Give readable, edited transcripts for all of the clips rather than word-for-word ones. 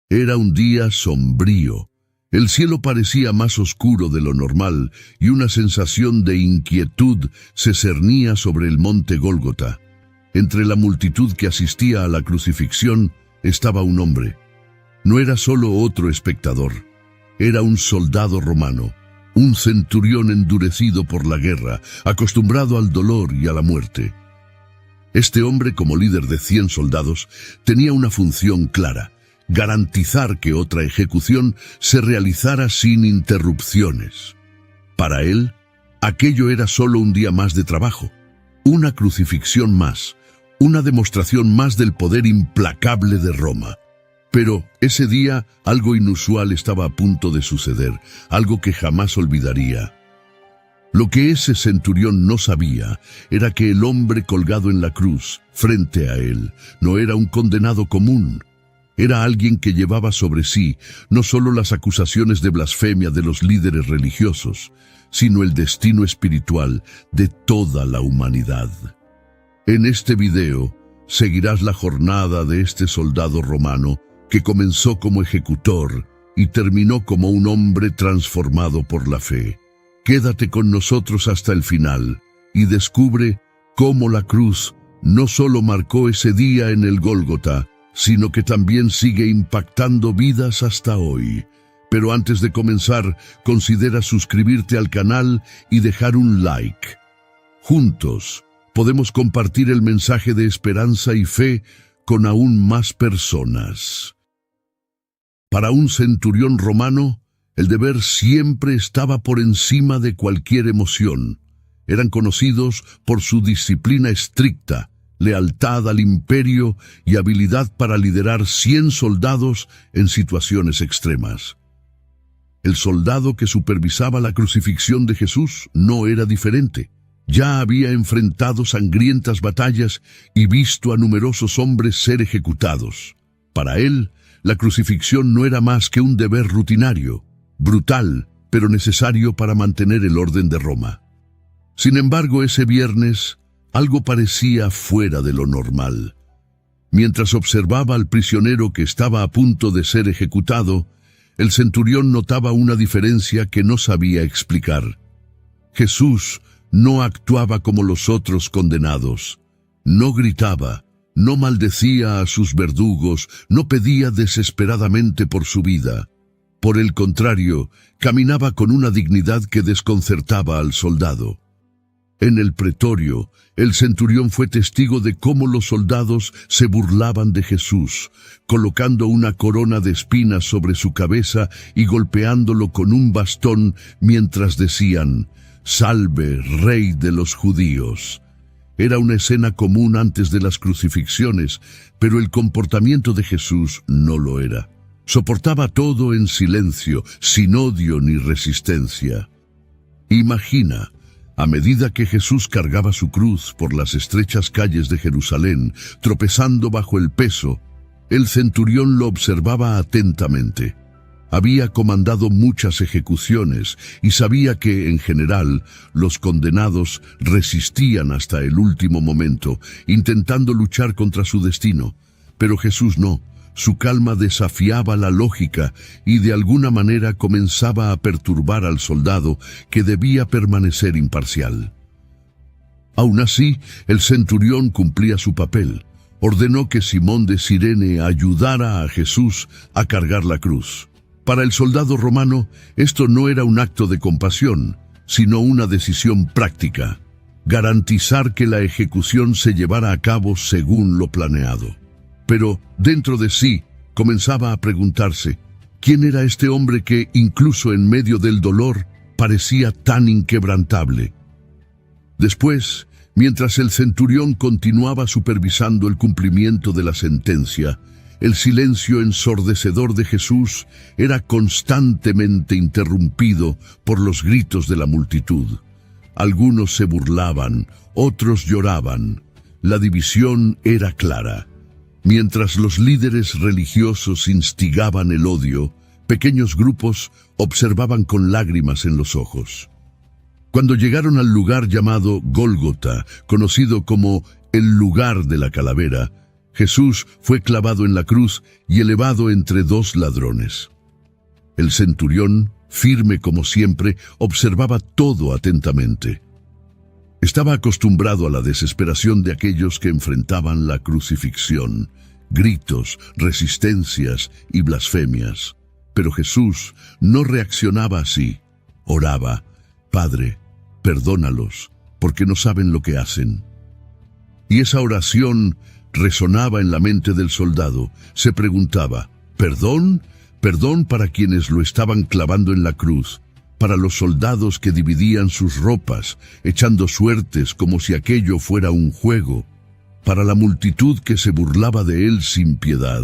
Era un día sombrío. El cielo parecía más oscuro de lo normal y una sensación de inquietud se cernía sobre el monte Gólgota. Entre la multitud que asistía a la crucifixión estaba un hombre. No era solo otro espectador. Era un soldado romano, un centurión endurecido por la guerra, acostumbrado al dolor y a la muerte. Este hombre, como líder de 100 soldados, tenía una función clara: garantizar que otra ejecución se realizara sin interrupciones. Para él, aquello era solo un día más de trabajo, una crucifixión más, una demostración más del poder implacable de Roma. Pero ese día algo inusual estaba a punto de suceder, algo que jamás olvidaría. Lo que ese centurión no sabía era que el hombre colgado en la cruz, frente a él, no era un condenado común. Era alguien que llevaba sobre sí no solo las acusaciones de blasfemia de los líderes religiosos, sino el destino espiritual de toda la humanidad. En este video seguirás la jornada de este soldado romano que comenzó como ejecutor y terminó como un hombre transformado por la fe. Quédate con nosotros hasta el final y descubre cómo la cruz no solo marcó ese día en el Gólgota, sino que también sigue impactando vidas hasta hoy. Pero antes de comenzar, considera suscribirte al canal y dejar un like. Juntos podemos compartir el mensaje de esperanza y fe con aún más personas. Para un centurión romano, el deber siempre estaba por encima de cualquier emoción. Eran conocidos por su disciplina estricta, lealtad al imperio y habilidad para liderar 100 soldados en situaciones extremas. El soldado que supervisaba la crucifixión de Jesús no era diferente. Ya había enfrentado sangrientas batallas y visto a numerosos hombres ser ejecutados. Para él, la crucifixión no era más que un deber rutinario, brutal, pero necesario para mantener el orden de Roma. Sin embargo, ese viernes, algo parecía fuera de lo normal. Mientras observaba al prisionero que estaba a punto de ser ejecutado, el centurión notaba una diferencia que no sabía explicar. Jesús no actuaba como los otros condenados. No gritaba, no maldecía a sus verdugos, no pedía desesperadamente por su vida. Por el contrario, caminaba con una dignidad que desconcertaba al soldado. En el pretorio, el centurión fue testigo de cómo los soldados se burlaban de Jesús, colocando una corona de espinas sobre su cabeza y golpeándolo con un bastón mientras decían: «Salve, Rey de los judíos». Era una escena común antes de las crucifixiones, pero el comportamiento de Jesús no lo era. Soportaba todo en silencio, sin odio ni resistencia. Imagina, a medida que Jesús cargaba su cruz por las estrechas calles de Jerusalén, tropezando bajo el peso, el centurión lo observaba atentamente. Había comandado muchas ejecuciones y sabía que, en general, los condenados resistían hasta el último momento, intentando luchar contra su destino. Pero Jesús no. Su calma desafiaba la lógica y de alguna manera comenzaba a perturbar al soldado, que debía permanecer imparcial. Aún así, el centurión cumplía su papel. Ordenó que Simón de Cirene ayudara a Jesús a cargar la cruz. Para el soldado romano, esto no era un acto de compasión, sino una decisión práctica: garantizar que la ejecución se llevara a cabo según lo planeado. Pero, dentro de sí, comenzaba a preguntarse, ¿quién era este hombre que, incluso en medio del dolor, parecía tan inquebrantable? Después, mientras el centurión continuaba supervisando el cumplimiento de la sentencia, el silencio ensordecedor de Jesús era constantemente interrumpido por los gritos de la multitud. Algunos se burlaban, otros lloraban. La división era clara. Mientras los líderes religiosos instigaban el odio, pequeños grupos observaban con lágrimas en los ojos. Cuando llegaron al lugar llamado Gólgota, conocido como el lugar de la calavera, Jesús fue clavado en la cruz y elevado entre dos ladrones. El centurión, firme como siempre, observaba todo atentamente. Estaba acostumbrado a la desesperación de aquellos que enfrentaban la crucifixión, gritos, resistencias y blasfemias. Pero Jesús no reaccionaba así. Oraba: Padre, perdónalos, porque no saben lo que hacen. Y esa oración resonaba en la mente del soldado. Se preguntaba: ¿perdón? Perdón para quienes lo estaban clavando en la cruz, para los soldados que dividían sus ropas, echando suertes como si aquello fuera un juego, para la multitud que se burlaba de él sin piedad.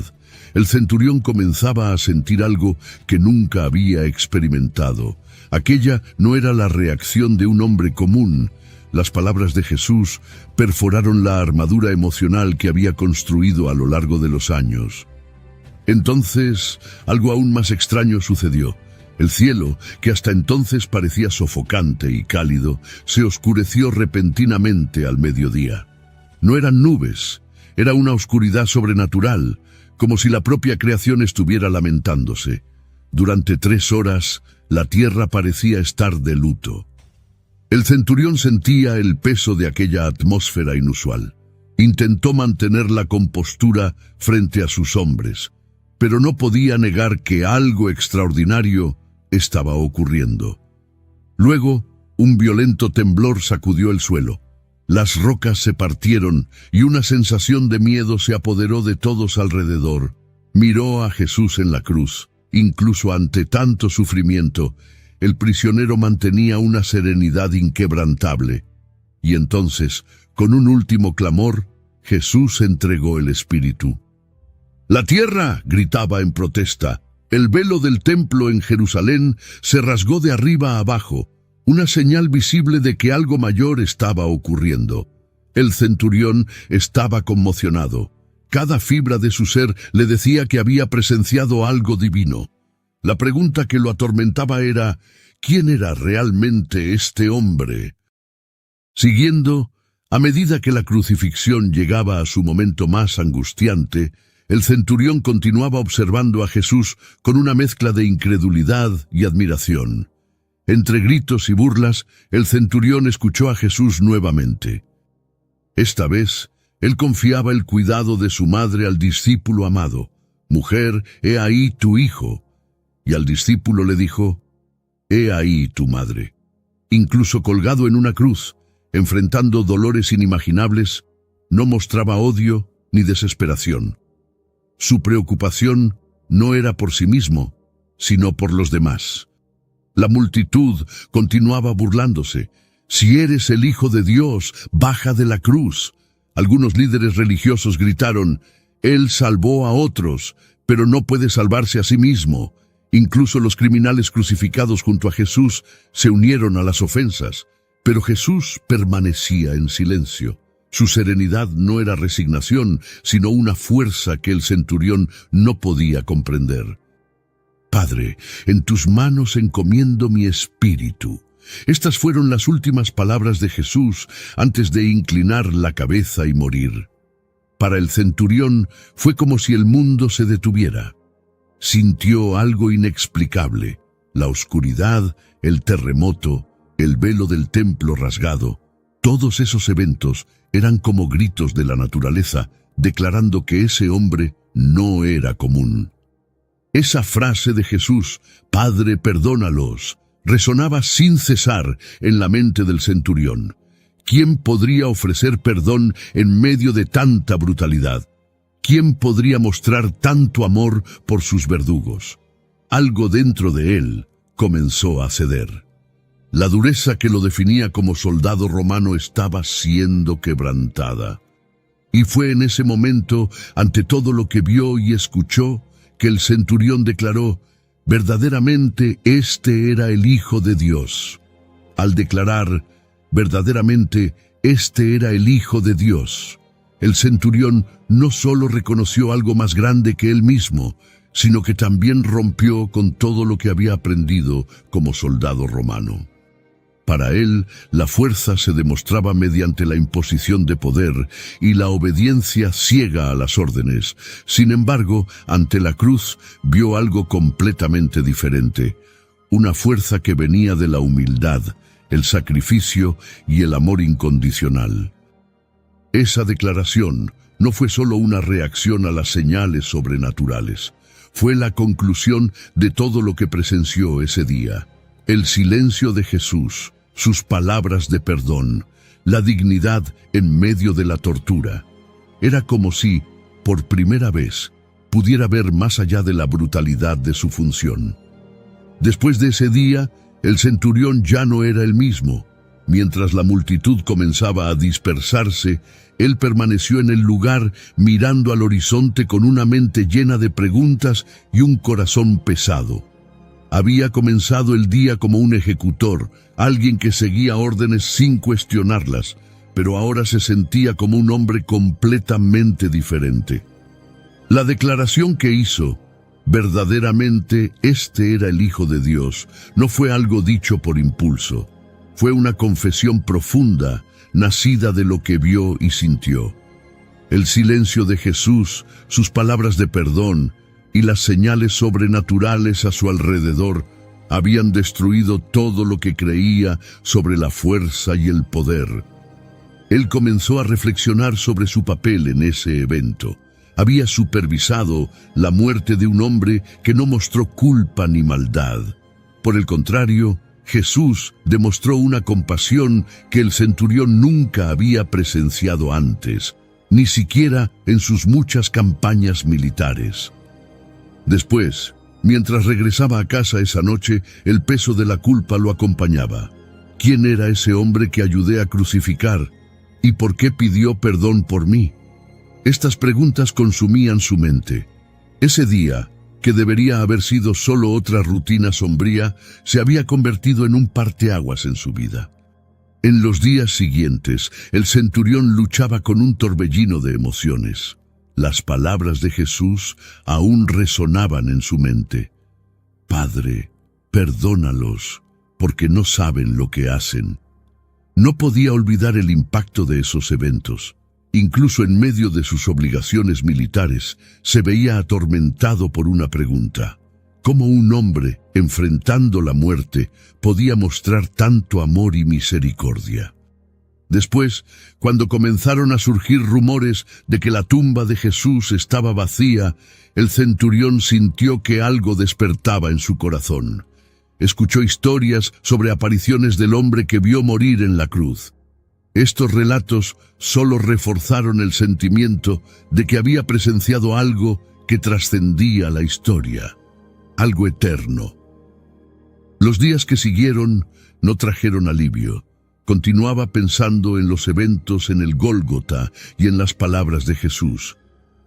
El centurión comenzaba a sentir algo que nunca había experimentado. Aquella no era la reacción de un hombre común. Las palabras de Jesús perforaron la armadura emocional que había construido a lo largo de los años. Entonces, algo aún más extraño sucedió. El cielo, que hasta entonces parecía sofocante y cálido, se oscureció repentinamente al mediodía. No eran nubes, era una oscuridad sobrenatural, como si la propia creación estuviera lamentándose. Durante 3 horas, la tierra parecía estar de luto. El centurión sentía el peso de aquella atmósfera inusual. Intentó mantener la compostura frente a sus hombres, pero no podía negar que algo extraordinario estaba ocurriendo. Luego, un violento temblor sacudió el suelo. Las rocas se partieron y una sensación de miedo se apoderó de todos alrededor. Miró a Jesús en la cruz. Incluso ante tanto sufrimiento, el prisionero mantenía una serenidad inquebrantable. Y entonces, con un último clamor, Jesús entregó el espíritu. «¡La tierra!», gritaba en protesta. El velo del templo en Jerusalén se rasgó de arriba a abajo, una señal visible de que algo mayor estaba ocurriendo. El centurión estaba conmocionado. Cada fibra de su ser le decía que había presenciado algo divino. La pregunta que lo atormentaba era: ¿quién era realmente este hombre? Siguiendo, a medida que la crucifixión llegaba a su momento más angustiante, el centurión continuaba observando a Jesús con una mezcla de incredulidad y admiración. Entre gritos y burlas, el centurión escuchó a Jesús nuevamente. Esta vez, él confiaba el cuidado de su madre al discípulo amado. «Mujer, he ahí tu hijo». Y al discípulo le dijo: «He ahí tu madre». Incluso colgado en una cruz, enfrentando dolores inimaginables, no mostraba odio ni desesperación. Su preocupación no era por sí mismo, sino por los demás. La multitud continuaba burlándose. «Si eres el Hijo de Dios, baja de la cruz». Algunos líderes religiosos gritaron: «Él salvó a otros, pero no puede salvarse a sí mismo». Incluso los criminales crucificados junto a Jesús se unieron a las ofensas, pero Jesús permanecía en silencio. Su serenidad no era resignación, sino una fuerza que el centurión no podía comprender. «Padre, en tus manos encomiendo mi espíritu». Estas fueron las últimas palabras de Jesús antes de inclinar la cabeza y morir. Para el centurión fue como si el mundo se detuviera. Sintió algo inexplicable: la oscuridad, el terremoto, el velo del templo rasgado. Todos esos eventos eran como gritos de la naturaleza, declarando que ese hombre no era común. Esa frase de Jesús: «Padre, perdónalos», resonaba sin cesar en la mente del centurión. ¿Quién podría ofrecer perdón en medio de tanta brutalidad? ¿Quién podría mostrar tanto amor por sus verdugos? Algo dentro de él comenzó a ceder. La dureza que lo definía como soldado romano estaba siendo quebrantada. Y fue en ese momento, ante todo lo que vio y escuchó, que el centurión declaró: «Verdaderamente este era el Hijo de Dios». Al declarar: «Verdaderamente este era el Hijo de Dios», el centurión no solo reconoció algo más grande que él mismo, sino que también rompió con todo lo que había aprendido como soldado romano. Para él, la fuerza se demostraba mediante la imposición de poder y la obediencia ciega a las órdenes. Sin embargo, ante la cruz, vio algo completamente diferente. Una fuerza que venía de la humildad, el sacrificio y el amor incondicional. Esa declaración no fue solo una reacción a las señales sobrenaturales. Fue la conclusión de todo lo que presenció ese día. El silencio de Jesús, sus palabras de perdón, la dignidad en medio de la tortura. Era como si, por primera vez, pudiera ver más allá de la brutalidad de su función. Después de ese día, el centurión ya no era el mismo. Mientras la multitud comenzaba a dispersarse, él permaneció en el lugar mirando al horizonte con una mente llena de preguntas y un corazón pesado. Había comenzado el día como un ejecutor, alguien que seguía órdenes sin cuestionarlas, pero ahora se sentía como un hombre completamente diferente. La declaración que hizo, verdaderamente este era el Hijo de Dios, no fue algo dicho por impulso. Fue una confesión profunda, nacida de lo que vio y sintió. El silencio de Jesús, sus palabras de perdón y las señales sobrenaturales a su alrededor habían destruido todo lo que creía sobre la fuerza y el poder. Él comenzó a reflexionar sobre su papel en ese evento. Había supervisado la muerte de un hombre que no mostró culpa ni maldad. Por el contrario, Jesús demostró una compasión que el centurión nunca había presenciado antes, ni siquiera en sus muchas campañas militares. Después, mientras regresaba a casa esa noche, el peso de la culpa lo acompañaba. ¿Quién era ese hombre que ayudé a crucificar? ¿Y por qué pidió perdón por mí? Estas preguntas consumían su mente. Ese día, que debería haber sido solo otra rutina sombría, se había convertido en un parteaguas en su vida. En los días siguientes, el centurión luchaba con un torbellino de emociones. Las palabras de Jesús aún resonaban en su mente. Padre, perdónalos, porque no saben lo que hacen. No podía olvidar el impacto de esos eventos. Incluso en medio de sus obligaciones militares, se veía atormentado por una pregunta. ¿Cómo un hombre, enfrentando la muerte, podía mostrar tanto amor y misericordia? Después, cuando comenzaron a surgir rumores de que la tumba de Jesús estaba vacía, el centurión sintió que algo despertaba en su corazón. Escuchó historias sobre apariciones del hombre que vio morir en la cruz. Estos relatos solo reforzaron el sentimiento de que había presenciado algo que trascendía la historia, algo eterno. Los días que siguieron no trajeron alivio. Continuaba pensando en los eventos en el Gólgota y en las palabras de Jesús.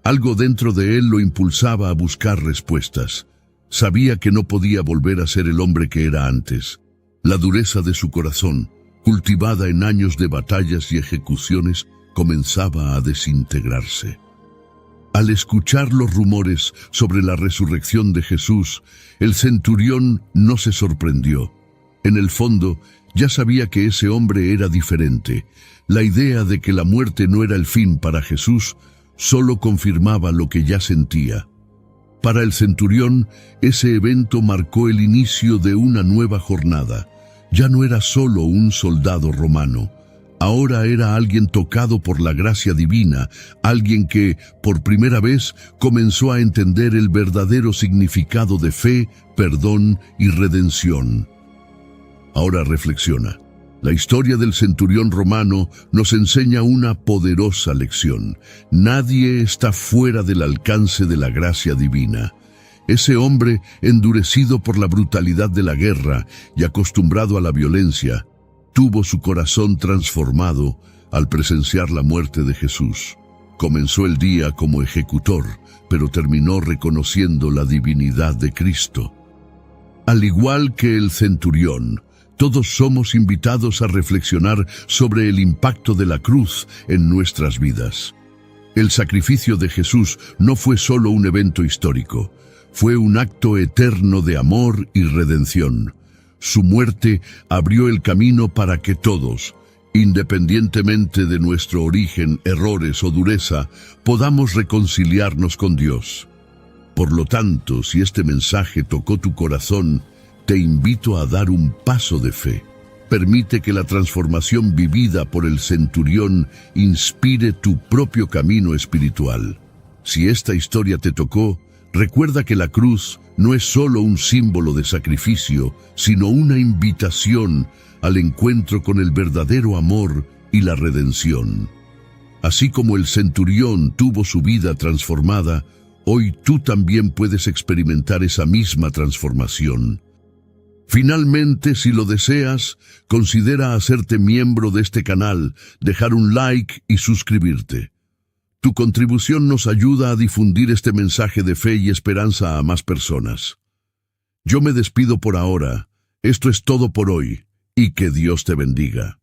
Algo dentro de él lo impulsaba a buscar respuestas. Sabía que no podía volver a ser el hombre que era antes. La dureza de su corazón, cultivada en años de batallas y ejecuciones, comenzaba a desintegrarse. Al escuchar los rumores sobre la resurrección de Jesús, el centurión no se sorprendió. En el fondo, ya sabía que ese hombre era diferente. La idea de que la muerte no era el fin para Jesús solo confirmaba lo que ya sentía. Para el centurión, ese evento marcó el inicio de una nueva jornada. Ya no era solo un soldado romano. Ahora era alguien tocado por la gracia divina, alguien que, por primera vez, comenzó a entender el verdadero significado de fe, perdón y redención. Ahora reflexiona. La historia del centurión romano nos enseña una poderosa lección. Nadie está fuera del alcance de la gracia divina. Ese hombre, endurecido por la brutalidad de la guerra y acostumbrado a la violencia, tuvo su corazón transformado al presenciar la muerte de Jesús. Comenzó el día como ejecutor, pero terminó reconociendo la divinidad de Cristo. Al igual que el centurión, todos somos invitados a reflexionar sobre el impacto de la cruz en nuestras vidas. El sacrificio de Jesús no fue solo un evento histórico, fue un acto eterno de amor y redención. Su muerte abrió el camino para que todos, independientemente de nuestro origen, errores o dureza, podamos reconciliarnos con Dios. Por lo tanto, si este mensaje tocó tu corazón, te invito a dar un paso de fe. Permite que la transformación vivida por el centurión inspire tu propio camino espiritual. Si esta historia te tocó, recuerda que la cruz no es solo un símbolo de sacrificio, sino una invitación al encuentro con el verdadero amor y la redención. Así como el centurión tuvo su vida transformada, hoy tú también puedes experimentar esa misma transformación. Finalmente, si lo deseas, considera hacerte miembro de este canal, dejar un like y suscribirte. Tu contribución nos ayuda a difundir este mensaje de fe y esperanza a más personas. Yo me despido por ahora. Esto es todo por hoy, y que Dios te bendiga.